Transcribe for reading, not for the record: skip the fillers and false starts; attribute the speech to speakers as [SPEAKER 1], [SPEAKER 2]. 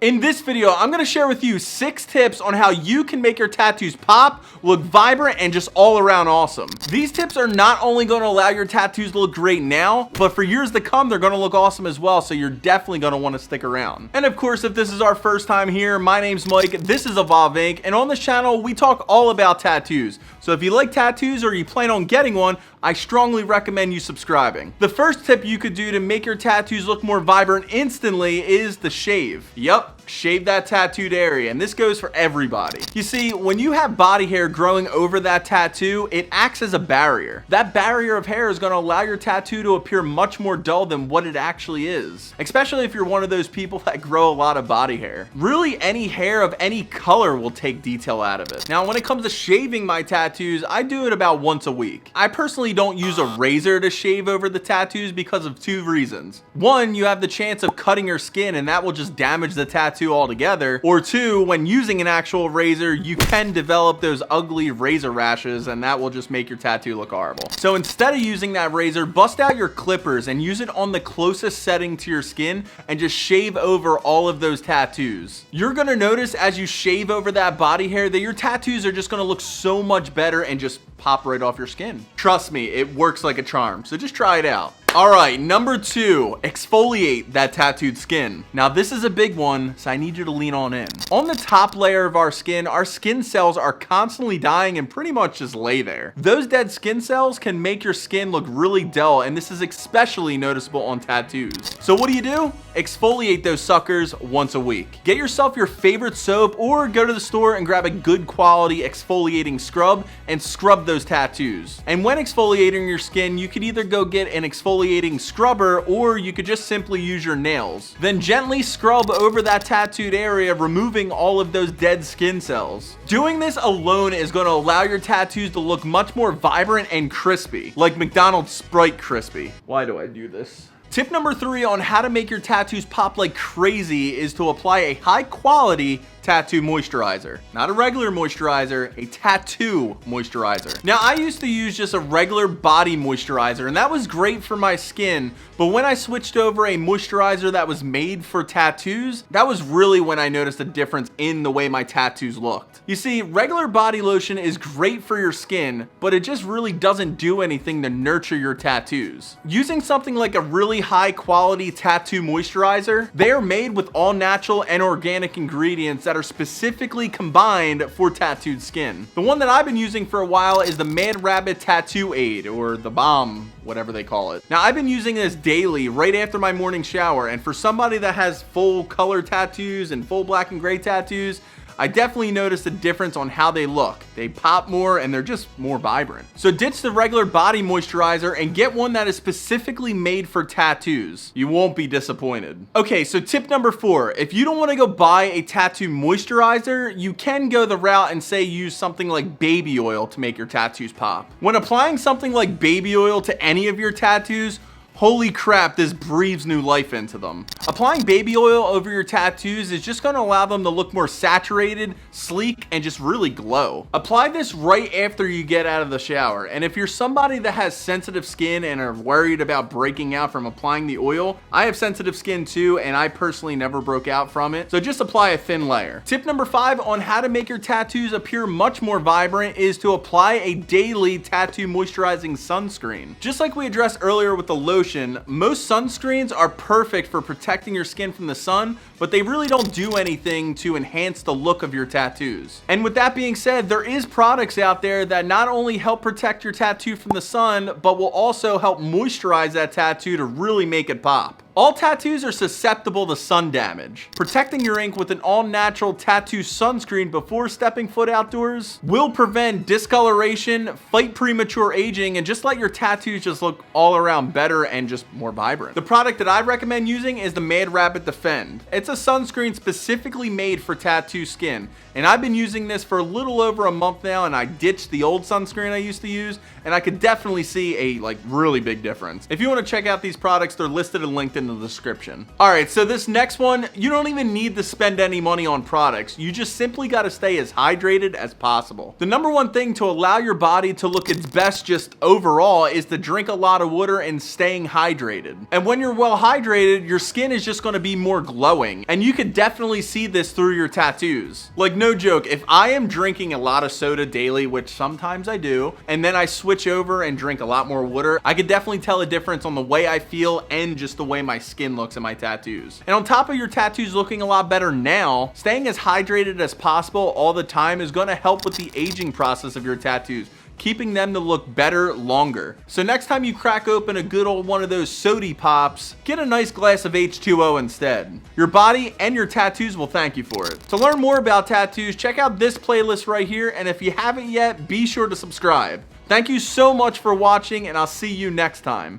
[SPEAKER 1] In this video, I'm going to share with you 6 tips on how you can make your tattoos pop, look vibrant, and just all around awesome. These tips are not only going to allow your tattoos to look great now, but for years to come, they're going to look awesome as well, so you're definitely going to want to stick around. And of course, if this is our first time here, my name's Mike, this is EvolveINK, and on this channel, we talk all about tattoos. So if you like tattoos or you plan on getting one, I strongly recommend you subscribing. The first tip you could do to make your tattoos look more vibrant instantly is the shave. Yup, shave that tattooed area, and this goes for everybody. You see, when you have body hair growing over that tattoo, it acts as a barrier. That barrier of hair is going to allow your tattoo to appear much more dull than what it actually is, especially if you're one of those people that grow a lot of body hair. Really, any hair of any color will take detail out of it. Now, when it comes to shaving my tattoos, I do it about once a week. I personally don't use a razor to shave over the tattoos because of 2 reasons. 1, you have the chance of cutting your skin and that will just damage the tattoo altogether. Or 2, when using an actual razor, you can develop those ugly razor rashes and that will just make your tattoo look horrible. So instead of using that razor, bust out your clippers and use it on the closest setting to your skin and just shave over all of those tattoos. You're gonna notice as you shave over that body hair that your tattoos are just gonna look so much better and just pop right off your skin. Trust me, it works like a charm, so just try it out. All right, number 2, exfoliate that tattooed skin. Now this is a big one, so I need you to lean on in. On the top layer of our skin cells are constantly dying and pretty much just lay there. Those dead skin cells can make your skin look really dull, and this is especially noticeable on tattoos. So what do? Exfoliate those suckers once a week. Get yourself your favorite soap or go to the store and grab a good quality exfoliating scrub and scrub those tattoos. And when exfoliating your skin, you could either go get an exfoliating scrubber or you could just simply use your nails. Then gently scrub over that tattooed area, removing all of those dead skin cells. Doing this alone is going to allow your tattoos to look much more vibrant and crispy, like McDonald's Sprite crispy. Why do I do this? Tip number 3 on how to make your tattoos pop like crazy is to apply a high quality tattoo moisturizer. Not a regular moisturizer, a tattoo moisturizer. Now, I used to use just a regular body moisturizer, and that was great for my skin, but when I switched over a moisturizer that was made for tattoos, that was really when I noticed a difference in the way my tattoos looked. You see, regular body lotion is great for your skin, but it just really doesn't do anything to nurture your tattoos. Using something like a really high quality tattoo moisturizer, they are made with all natural and organic ingredients that are specifically combined for tattooed skin. The one that I've been using for a while is the Mad Rabbit Tattoo Aid, or the Bomb, whatever they call it. Now, I've been using this daily right after my morning shower, and for somebody that has full color tattoos and full black and gray tattoos, I definitely noticed a difference on how they look. They pop more and they're just more vibrant. So ditch the regular body moisturizer and get one that is specifically made for tattoos. You won't be disappointed. Okay, so tip number 4, if you don't want to go buy a tattoo moisturizer, you can go the route and say use something like baby oil to make your tattoos pop. When applying something like baby oil to any of your tattoos, holy crap, this breathes new life into them. Applying baby oil over your tattoos is just gonna allow them to look more saturated, sleek, and just really glow. Apply this right after you get out of the shower. And if you're somebody that has sensitive skin and are worried about breaking out from applying the oil, I have sensitive skin too, and I personally never broke out from it. So just apply a thin layer. Tip number 5 on how to make your tattoos appear much more vibrant is to apply a daily tattoo moisturizing sunscreen. Just like we addressed earlier with the lotion, most sunscreens are perfect for protecting your skin from the sun, but they really don't do anything to enhance the look of your tattoos. And with that being said, there is products out there that not only help protect your tattoo from the sun, but will also help moisturize that tattoo to really make it pop. All tattoos are susceptible to sun damage. Protecting your ink with an all-natural tattoo sunscreen before stepping foot outdoors will prevent discoloration, fight premature aging, and just let your tattoos just look all around better and just more vibrant. The product that I recommend using is the Mad Rabbit Defend. It's a sunscreen specifically made for tattoo skin, and I've been using this for a little over a month now, and I ditched the old sunscreen I used to use, and I could definitely see a really big difference. If you want to check out these products, they're listed and linked in in the description. All right, so this next one, you don't even need to spend any money on products. You just simply got to stay as hydrated as possible. The number one thing to allow your body to look its best just overall is to drink a lot of water and staying hydrated. And when you're well hydrated, your skin is just going to be more glowing, and you could definitely see this through your tattoos. Like, no joke, if I am drinking a lot of soda daily, which sometimes I do, and then I switch over and drink a lot more water, I could definitely tell a difference on the way I feel and just the way my skin looks in my tattoos. And on top of your tattoos looking a lot better now, staying as hydrated as possible all the time is going to help with the aging process of your tattoos, keeping them to look better longer. So next time you crack open a good old one of those sody pops, get a nice glass of H2O instead. Your body and your tattoos will thank you for it. To learn more about tattoos, check out this playlist right here, and if you haven't yet, be sure to subscribe. Thank you so much for watching, and I'll see you next time.